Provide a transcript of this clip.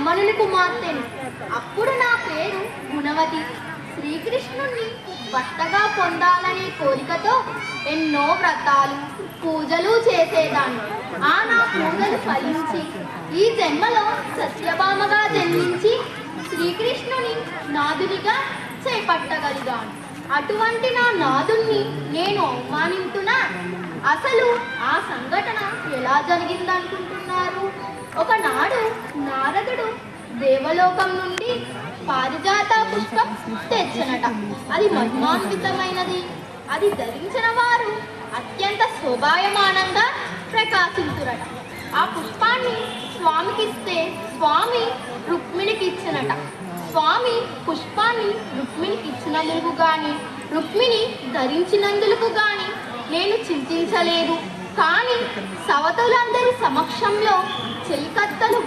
బ్రాహ్మణుని కుమార్తెను. అప్పుడు నా పేరు గుణవతి. శ్రీకృష్ణుణ్ణి భర్తగా పొందాలనే కోరికతో ఎన్నో వ్రతాలు పూజలు చేసేదాన్ని. నా పూజలు ఫలించి ఈ జన్మలో సత్యభామగా జన్మించి శ్రీకృష్ణుని నాదునిగా చేపట్టగలిగాను. అటువంటి నా నాదుణ్ణి నేను అవమానించునా? అసలు ఆ సంఘటన ఎలా జరిగిందనుకుంటున్నారు? ఒకనాడు నారదుడు దేవలోకం నుండి పారిజాత పుష్పం తెచ్చనట. అది మహిమాన్వితమైనది. అది ధరించిన వారు అత్యంత శోభాయమానంగా ప్రకాశించురట. ఆ పుష్పాన్ని స్వామికిస్తే స్వామి రుక్మిణికి ఇచ్చినట. స్వామి పుష్పాన్ని రుక్మిణికి ఇచ్చినందుకు గాని రుక్మిణి ధరించినందుకు గాని నేను చింతించలేదు. కానీ సవతులందరి సమక్షంలో చెలికత్తలు